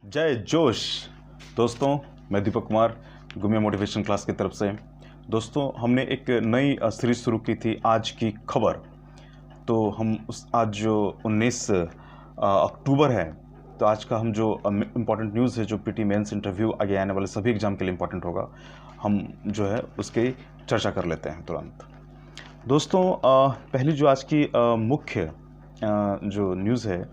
जय जोश। दोस्तों, मैं दीपक कुमार गुमिया मोटिवेशन क्लास की तरफ से। दोस्तों, हमने एक नई सीरीज शुरू की थी, आज की खबर। तो हम आज जो 19 अक्टूबर है, तो आज का हम जो इम्पोर्टेंट न्यूज़ है, जो पीटी मेंस इंटरव्यू आगे आने वाले सभी एग्जाम के लिए इम्पोर्टेंट होगा, हम जो है उसकी चर्चा कर लेते हैं तुरंत। दोस्तों, पहली जो आज की मुख्य जो न्यूज़ है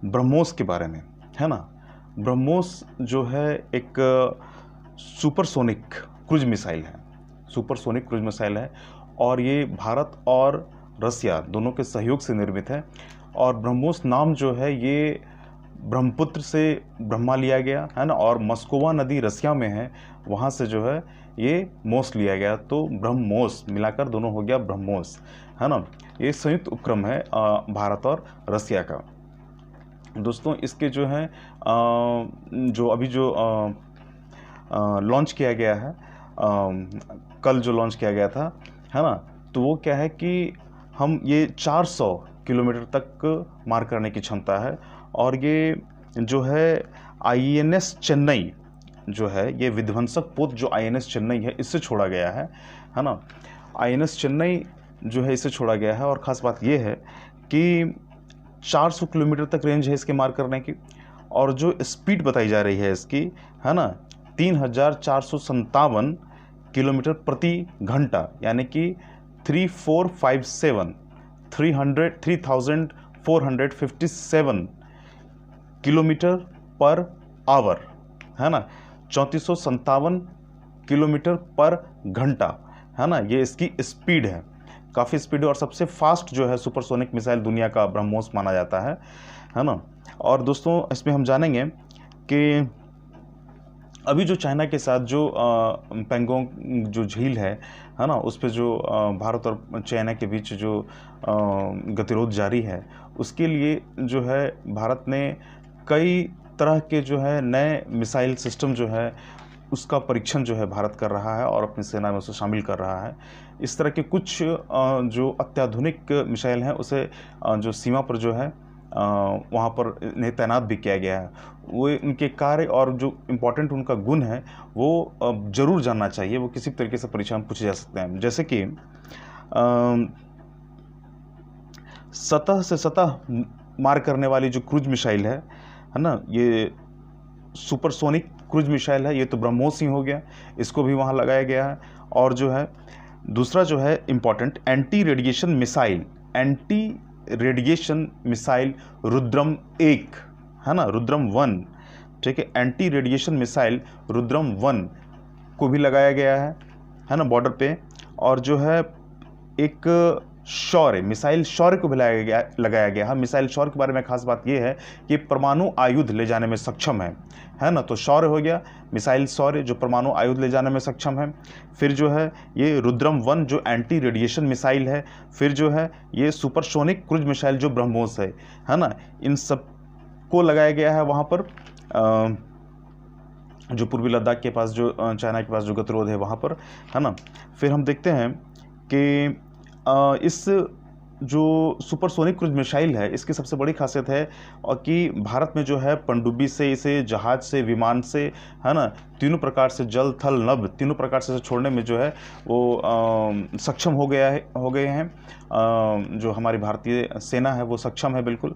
ब्रह्मोस के बारे में, है ना। ब्रह्मोस जो है एक सुपरसोनिक क्रूज मिसाइल है, सुपरसोनिक क्रूज मिसाइल है, और ये भारत और रसिया दोनों के सहयोग से निर्मित है। और ब्रह्मोस नाम जो है ये ब्रह्मपुत्र से ब्रह्मा लिया गया है ना, और मस्कोवा नदी रसिया में है, वहाँ से जो है ये मोस लिया गया, तो ब्रह्मोस मिलाकर दोनों हो गया ब्रह्मोस, है ना। ये संयुक्त उपक्रम है भारत और रसिया का। दोस्तों, इसके जो है जो अभी जो लॉन्च किया गया है, कल जो लॉन्च किया गया था, है ना, तो वो क्या है कि हम ये 400 किलोमीटर तक मार करने की क्षमता है। और ये जो है आईएनएस चेन्नई जो है, ये विध्वंसक पोत जो आईएनएस चेन्नई है, इससे छोड़ा गया है ना। आईएनएस चेन्नई जो है इससे छोड़ा गया है, और ख़ास बात ये है कि 400 किलोमीटर तक रेंज है इसके मार करने की, और जो स्पीड बताई जा रही है इसकी, है ना, 3457 किलोमीटर प्रति घंटा, यानी कि 3457 किलोमीटर पर आवर, है ना, 3457 किलोमीटर पर घंटा, है ना, ये इसकी स्पीड है, काफ़ी स्पीड है। और सबसे फास्ट जो है सुपरसोनिक मिसाइल दुनिया का ब्रह्मोस माना जाता है ना। और दोस्तों, इसमें हम जानेंगे कि अभी जो चाइना के साथ जो पेंगोंग जो झील है ना, उस पर जो भारत और चाइना के बीच जो गतिरोध जारी है, उसके लिए जो है भारत ने कई तरह के जो है नए मिसाइल सिस्टम जो है उसका परीक्षण जो है भारत कर रहा है, और अपनी सेना में उसे शामिल कर रहा है। इस तरह के कुछ जो अत्याधुनिक मिसाइल हैं, उसे जो सीमा पर जो है वहाँ पर इन्हें तैनात भी किया गया है। वो उनके कार्य और जो इम्पोर्टेंट उनका गुण है वो ज़रूर जानना चाहिए। वो किसी तरीके से परीक्षा में पूछे जा सकते हैं, जैसे कि सतह से सतह मार करने वाली जो क्रूज मिसाइल है ना, ये सुपरसोनिक क्रूज मिसाइल है, ये तो ब्रह्मोस ही हो गया, इसको भी वहाँ लगाया गया है। और जो है दूसरा जो है important anti radiation missile Rudram 1, है ना, रुद्रम 1, ठीक है। एंटी रेडिएशन मिसाइल रुद्रम 1 को भी लगाया गया है ना, बॉर्डर पे। और जो है एक शौर्य मिसाइल शौर्य को भी लगाया गया है। मिसाइल शौर्य के बारे में खास बात यह है कि परमाणु आयुध ले जाने में सक्षम है ना। तो शौर्य हो गया मिसाइल शौर्य, जो परमाणु आयुध ले जाने में सक्षम है। फिर जो है ये रुद्रम 1 जो एंटी रेडिएशन मिसाइल है। फिर जो है ये सुपरसोनिक क्रूज मिसाइल जो ब्रह्मोस है ना, इन सब को लगाया गया है वहाँ पर जो पूर्वी लद्दाख के पास जो चाइना के पास जो गतिरोध है वहाँ पर, है ना। फिर हम देखते हैं कि इस जो सुपरसोनिक क्रूज मिसाइल है, इसकी सबसे बड़ी खासियत है और कि भारत में जो है पनडुब्बी से, इसे जहाज से, विमान से, है ना, तीनों प्रकार से, जल थल नभ तीनों प्रकार से छोड़ने में जो है वो सक्षम हो गए हैं। जो हमारी भारतीय सेना है वो सक्षम है बिल्कुल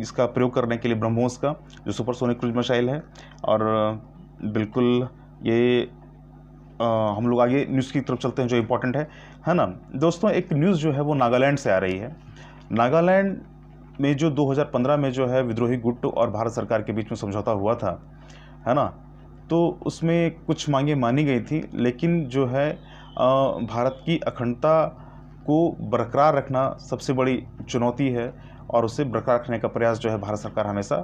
इसका प्रयोग करने के लिए, ब्रह्मोस का जो सुपरसोनिक क्रूज मिसाइल है। और बिल्कुल ये हम लोग आगे न्यूज़ की तरफ चलते हैं जो इम्पोर्टेंट है ना। दोस्तों, एक न्यूज़ जो है वो नागालैंड से आ रही है। नागालैंड में जो 2015 में जो है विद्रोही गुट और भारत सरकार के बीच में समझौता हुआ था, है ना, तो उसमें कुछ मांगें मानी गई थी, लेकिन जो है भारत की अखंडता को बरकरार रखना सबसे बड़ी चुनौती है, और उसे बरकरार रखने का प्रयास जो है भारत सरकार हमेशा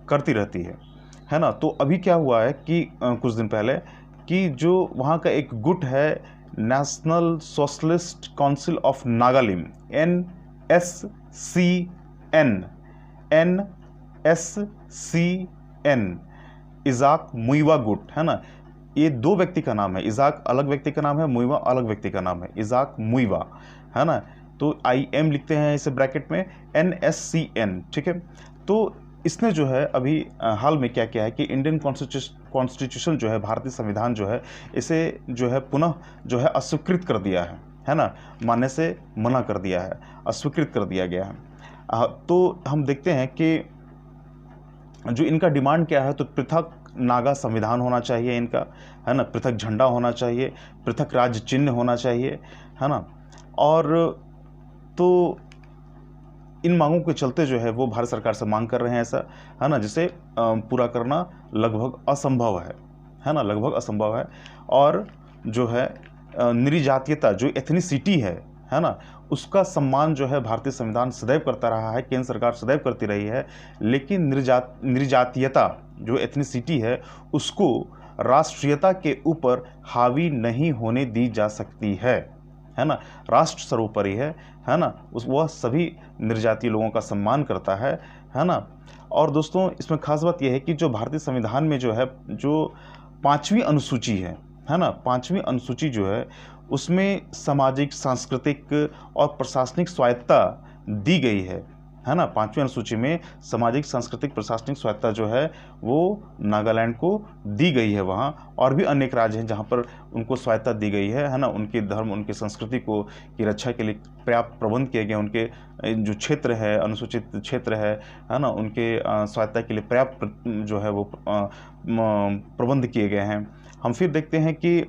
करती रहती है ना। तो अभी क्या हुआ है कि कुछ दिन पहले कि जो वहाँ का एक गुट है, national socialist council of Nagaland, NSCN, Ijak Muivah गुट, है ना। ये दो व्यक्ति का नाम है, इजाक अलग व्यक्ति का नाम है, मुइवा अलग व्यक्ति का नाम है, इजाक मुइवा, है ना। तो IM लिखते हैं इसे ब्रैकेट में, NSCN, ठीक है। तो इसने जो है अभी हाल में क्या किया है कि इंडियन कॉन्स्टिट्यूशन जो है, भारतीय संविधान जो है, इसे जो है पुनः जो है अस्वीकृत कर दिया है ना, मानने से मना कर दिया है, अस्वीकृत कर दिया गया है। तो हम देखते हैं कि जो इनका डिमांड क्या है, तो पृथक नागा संविधान होना चाहिए इनका, है ना, पृथक झंडा होना चाहिए, पृथक राज्य चिन्ह होना चाहिए, है ना। और तो इन मांगों के चलते जो है वो भारत सरकार से मांग कर रहे हैं ऐसा, है ना, जिसे पूरा करना लगभग असंभव है ना, लगभग असंभव है। और जो है निरीजातीयता, जो एथनिसिटी है ना, उसका सम्मान जो है भारतीय संविधान सदैव करता रहा है, केंद्र सरकार सदैव करती रही है। लेकिन निरीजातीयता जो एथनिसिटी है उसको राष्ट्रीयता के ऊपर हावी नहीं होने दी जा सकती है ना। राष्ट्र सर्वोपरि है ना, वह सभी निर्जातीय लोगों का सम्मान करता है ना। और दोस्तों इसमें खास बात यह है कि जो भारतीय संविधान में जो है, जो 5वीं अनुसूची है ना, 5वीं अनुसूची जो है उसमें सामाजिक, सांस्कृतिक और प्रशासनिक स्वायत्ता दी गई है ना। 5वीं अनुसूची में सामाजिक, सांस्कृतिक, प्रशासनिक स्वायत्ता जो है वो नागालैंड को दी गई है। वहाँ और भी अनेक राज्य हैं जहाँ पर उनको स्वायत्ता दी गई है ना। उनके धर्म, उनकी संस्कृति को की रक्षा के लिए पर्याप्त प्रबंध किए गए, उनके जो क्षेत्र है, अनुसूचित क्षेत्र है ना, उनके स्वायत्ता के लिए पर्याप्त जो है वो प्रबंध किए गए हैं। हम फिर देखते हैं कि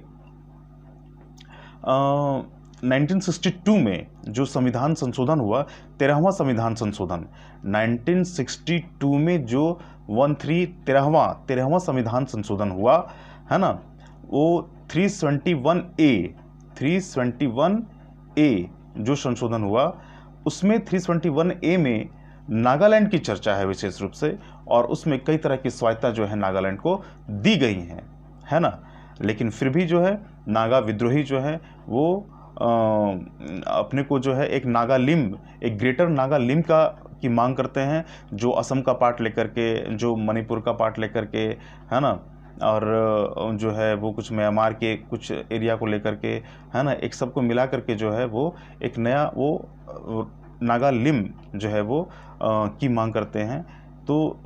1962 में जो संविधान संशोधन हुआ, 13वां संविधान संशोधन, 1962 में जो 13वां संविधान संशोधन हुआ है ना, वो 321A जो संशोधन हुआ, उसमें 321A में नागालैंड की चर्चा है विशेष रूप से, और उसमें कई तरह की स्वायत्ता जो है नागालैंड को दी गई है ना। लेकिन फिर भी जो है नागा विद्रोही जो है वो अपने को जो है एक नागालिम, एक ग्रेटर नागालिम की मांग करते हैं, जो असम का पार्ट लेकर के, जो मणिपुर का पार्ट लेकर के, है ना, और जो है वो कुछ म्यांमार के कुछ एरिया को लेकर के, है ना, एक सबको मिला करके जो है वो एक नया वो नागालिम जो है वो की मांग करते हैं। तो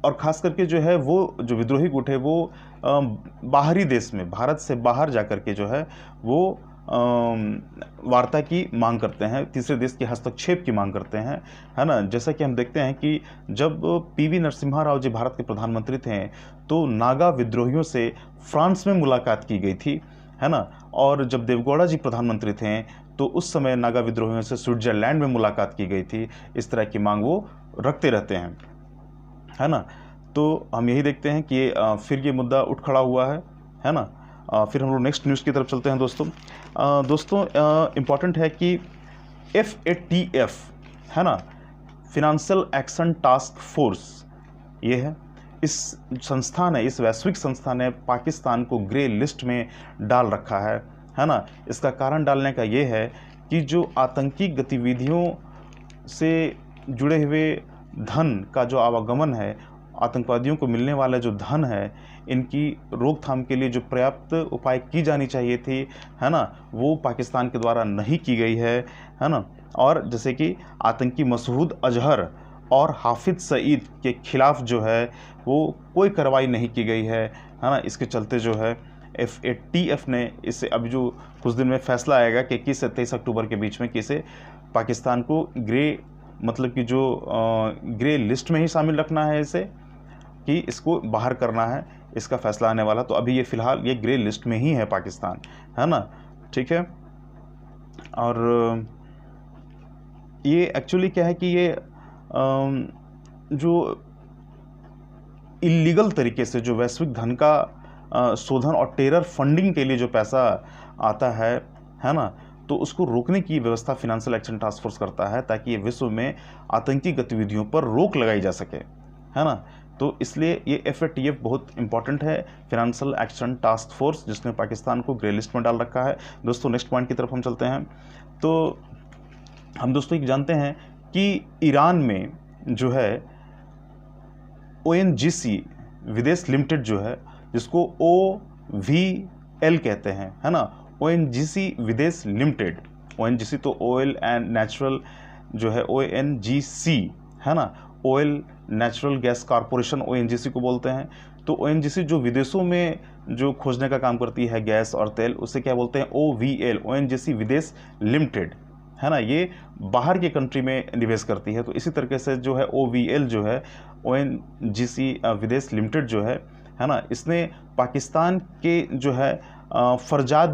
और ख़ास करके जो है वो जो विद्रोही गुट है वो बाहरी देश में, भारत से बाहर जाकर के जो है वो वार्ता की मांग करते हैं, तीसरे देश के हस्तक्षेप की मांग करते हैं, है ना। जैसा कि हम देखते हैं कि जब पीवी नरसिम्हा राव जी भारत के प्रधानमंत्री थे तो नागा विद्रोहियों से फ्रांस में मुलाकात की गई थी, है ना। और जब देवगौड़ा जी प्रधानमंत्री थे तो उस समय नागा विद्रोहियों से स्विट्जरलैंड में मुलाकात की गई थी। इस तरह की मांग वो रखते रहते हैं, है ना। तो हम यही देखते हैं कि फिर ये मुद्दा उठ खड़ा हुआ है ना। फिर हम लोग नेक्स्ट न्यूज़ की तरफ चलते हैं दोस्तों। इम्पॉर्टेंट है कि FATF है ना, फिनेंशियल एक्शन टास्क फोर्स, ये है, इस संस्था ने, इस वैश्विक संस्था ने पाकिस्तान को ग्रे लिस्ट में डाल रखा है ना। इसका कारण डालने का ये है कि जो आतंकी गतिविधियों से जुड़े हुए धन का जो आवागमन है, आतंकवादियों को मिलने वाला जो धन है, इनकी रोकथाम के लिए जो पर्याप्त उपाय की जानी चाहिए थी, है ना, वो पाकिस्तान के द्वारा नहीं की गई है ना। और जैसे कि आतंकी मसूद अजहर और हाफिज सईद के खिलाफ जो है वो कोई कार्रवाई नहीं की गई है ना। इसके चलते जो है FATF ने इसे, अभी जो कुछ दिन में फैसला आएगा कि 21 से 23 अक्टूबर के बीच में कि इसे पाकिस्तान को ग्रे, मतलब कि जो ग्रे लिस्ट में ही शामिल रखना है, इसे कि इसको बाहर करना है, इसका फैसला आने वाला। तो अभी ये फ़िलहाल ये ग्रे लिस्ट में ही है पाकिस्तान, है ना, ठीक है। और ये एक्चुअली क्या है कि ये जो इलीगल तरीके से जो वैश्विक धन का शोधन और टेरर फंडिंग के लिए जो पैसा आता है ना, तो उसको रोकने की व्यवस्था फिनेंशियल एक्शन टास्क फोर्स करता है, ताकि ये विश्व में आतंकी गतिविधियों पर रोक लगाई जा सके, है ना। तो इसलिए ये FATF बहुत इंपॉर्टेंट है, फिनेंशियल एक्शन टास्क फोर्स, जिसने पाकिस्तान को ग्रे लिस्ट में डाल रखा है। दोस्तों नेक्स्ट पॉइंट की तरफ हम चलते हैं। तो हम दोस्तों ये जानते हैं कि ईरान में जो है ONGC विदेश लिमिटेड जो है, जिसको OVL कहते हैं, है ना, ONGC विदेश लिमिटेड, ONGC तो ऑयल एंड नेचुरल जो है ONGC, है ना, oil natural gas corporation ONGC को बोलते हैं। तो ONGC जो विदेशों में जो खोजने का काम करती है गैस और तेल, उसे क्या बोलते हैं? OVL, ONGC विदेश लिमिटेड, है ना, ये बाहर के कंट्री में निवेश करती है। तो इसी तरीके से जो है OVL जो है ONGC विदेश लिमिटेड जो है ना, इसने पाकिस्तान के जो है फरजाद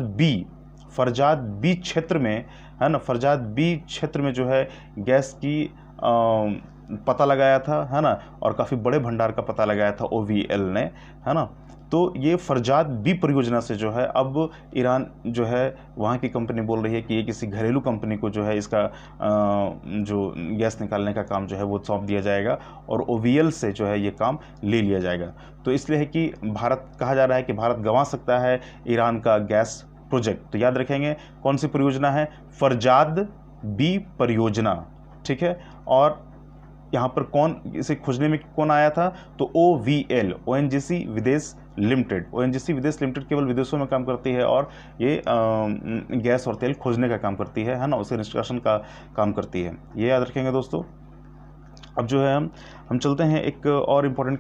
बी क्षेत्र में, है ना, फरजाद बी क्षेत्र में जो है गैस की पता लगाया था, है ना, और काफ़ी बड़े भंडार का पता लगाया था OVL ने, है ना। तो ये फरजाद बी परियोजना से जो है अब ईरान जो है वहाँ की कंपनी बोल रही है कि ये किसी घरेलू कंपनी को जो है इसका जो गैस निकालने का काम जो है वो सौंप दिया जाएगा और OVL से जो है ये काम ले लिया जाएगा। तो इसलिए है कि भारत, कहा जा रहा है कि भारत गंवा सकता है ईरान का गैस प्रोजेक्ट। तो याद रखेंगे कौन सी परियोजना है? फरजाद बी परियोजना, ठीक है। और यहाँ पर कौन, इसे खोजने में कौन आया था? तो OVL, ONGC विदेश लिमिटेड। ONGC विदेश लिमिटेड केवल विदेशों में काम करती है और ये गैस और तेल खोजने का काम करती है ना, उसे निष्कासन का काम करती है। ये याद रखेंगे दोस्तों। अब जो है हम चलते हैं एक और इम्पोर्टेंट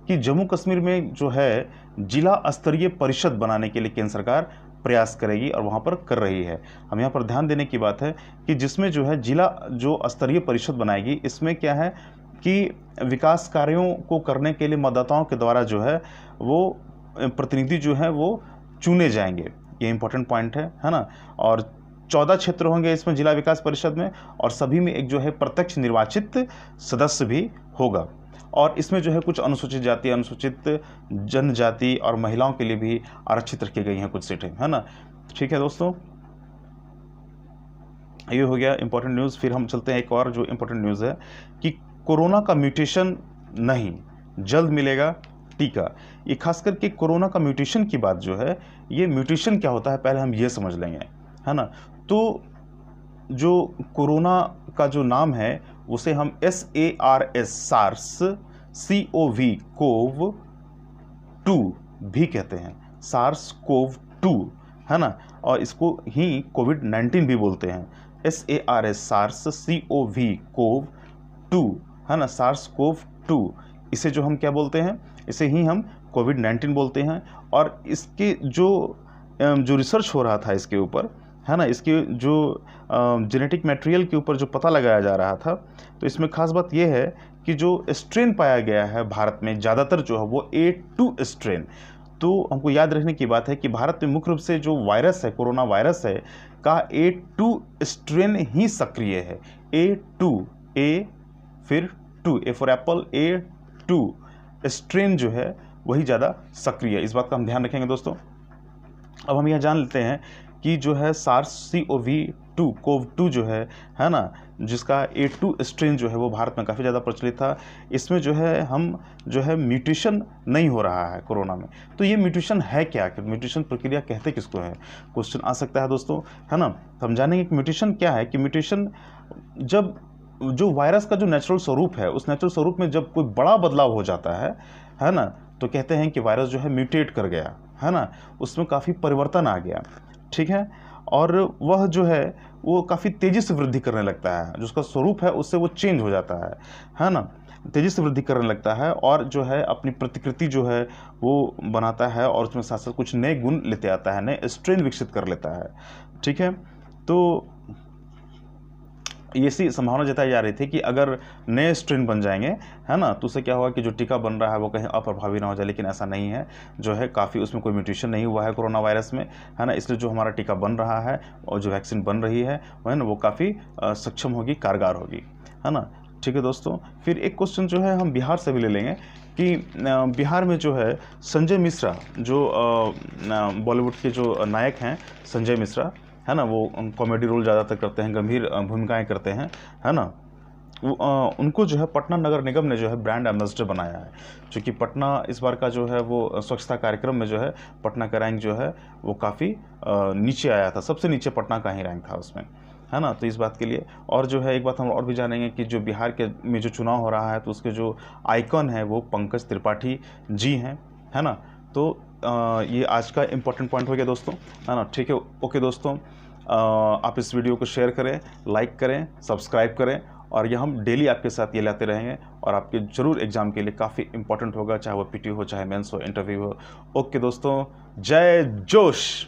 कि जम्मू कश्मीर में जो है जिला स्तरीय परिषद बनाने के लिए केंद्र सरकार प्रयास करेगी और वहाँ पर कर रही है। हम यहाँ पर ध्यान देने की बात है कि जिसमें जो है जिला जो स्तरीय परिषद बनाएगी, इसमें क्या है कि विकास कार्यों को करने के लिए मतदाताओं के द्वारा जो है वो प्रतिनिधि जो है वो चुने जाएंगे। ये इंपॉर्टेंट पॉइंट है ना। और 14 क्षेत्र होंगे इसमें जिला विकास परिषद में, और सभी में एक जो है प्रत्यक्ष निर्वाचित सदस्य भी होगा। और इसमें जो है कुछ अनुसूचित जाति, अनुसूचित जनजाति और महिलाओं के लिए भी आरक्षित रखी गई हैं कुछ सीटें, है ना। ठीक है दोस्तों, ये हो गया इंपॉर्टेंट न्यूज़। फिर हम चलते हैं एक और जो इंपॉर्टेंट न्यूज़ है कि कोरोना का म्यूटेशन नहीं, जल्द मिलेगा टीका। ये खास करके कोरोना का म्यूटेशन की बात जो है, ये म्यूटेशन क्या होता है पहले हम ये समझ लेंगे, है ना। तो जो कोरोना का जो नाम है उसे हम SARS, सार्स, CoV-2 भी कहते हैं, SARS-CoV-2, है ना। और इसको ही COVID-19 भी बोलते हैं, SARS, सार्स, CoV-2, है ना, SARS-CoV-2। इसे जो हम क्या बोलते हैं, इसे ही हम COVID-19 बोलते हैं। और इसके जो रिसर्च हो रहा था इसके ऊपर, है ना, इसके जो जेनेटिक मटेरियल के ऊपर जो पता लगाया जा रहा था, तो इसमें खास बात यह है कि जो स्ट्रेन पाया गया है भारत में ज़्यादातर जो है वो A2 स्ट्रेन। तो हमको याद रखने की बात है कि भारत में मुख्य रूप से जो वायरस है, कोरोना वायरस है का A2 स्ट्रेन ही सक्रिय है। A2, A फिर 2, A for Apple, A2 strain जो है वही ज़्यादा सक्रिय है। इस बात का हम ध्यान रखेंगे दोस्तों। अब हम यह जान लेते हैं कि जो है SARS-CoV-2 जो है ना, जिसका A2 स्ट्रेन जो है वो भारत में काफ़ी ज़्यादा प्रचलित था। इसमें जो है हम जो है म्यूटेशन नहीं हो रहा है कोरोना में। तो ये म्यूटेशन है क्या, कि म्यूटेशन प्रक्रिया कहते किसको है, क्वेश्चन आ सकता है दोस्तों, है ना। हम जानेंगे कि म्यूटेशन क्या है। कि म्यूटेशन जब जो वायरस का जो नेचुरल स्वरूप है, उस नेचुरल स्वरूप में जब कोई बड़ा बदलाव हो जाता है ना, तो कहते हैं कि वायरस जो है म्यूटेट कर गया, है ना, उसमें काफ़ी परिवर्तन आ गया, ठीक है। और वह जो है वो काफ़ी तेज़ी से वृद्धि करने लगता है, जो उसका स्वरूप है उससे वो चेंज हो जाता है ना, तेज़ी से वृद्धि करने लगता है और जो है अपनी प्रतिकृति जो है वो बनाता है और उसमें साथ साथ कुछ नए गुण लेते आता है, नए स्ट्रेन विकसित कर लेता है, ठीक है। तो ऐसी संभावना जताई जा रही थी कि अगर नए स्ट्रेन बन जाएंगे, है ना, तो उससे क्या होगा कि जो टीका बन रहा है वो कहीं अप्रभावी ना हो जाए। लेकिन ऐसा नहीं है, जो है काफ़ी उसमें कोई म्यूटेशन नहीं हुआ है कोरोना वायरस में, है ना। इसलिए जो हमारा टीका बन रहा है और जो वैक्सीन बन रही है वो है ना, वो काफ़ी सक्षम होगी, कारगर होगी, है ना। ठीक है दोस्तों, फिर एक क्वेश्चन जो है हम बिहार से भी ले लेंगे कि बिहार में जो है संजय मिश्रा, जो बॉलीवुड के जो नायक हैं संजय मिश्रा, है ना, वो कॉमेडी रोल ज़्यादातर करते हैं, गंभीर भूमिकाएं करते हैं, है ना। उनको जो है पटना नगर निगम ने जो है ब्रांड एम्बेसडर बनाया है, क्योंकि पटना इस बार का जो है वो स्वच्छता कार्यक्रम में जो है पटना का रैंक जो है वो काफ़ी नीचे आया था, सबसे नीचे पटना का ही रैंक था उसमें, है ना। तो इस बात के लिए, और जो है एक बात हम और भी जानेंगे कि जो बिहार के में जो चुनाव हो रहा है तो उसके जो आइकन है वो पंकज त्रिपाठी जी हैं, है ना। तो ये आज का इम्पोर्टेंट पॉइंट हो गया दोस्तों, है ना। ठीक है, ओके दोस्तों, आप इस वीडियो को शेयर करें, लाइक करें, सब्सक्राइब करें और ये हम डेली आपके साथ ये लाते रहेंगे और आपके ज़रूर एग्ज़ाम के लिए काफ़ी इंपॉर्टेंट होगा, चाहे वो पीटी हो, चाहे मेंस हो, इंटरव्यू हो। ओके दोस्तों, जय जोश।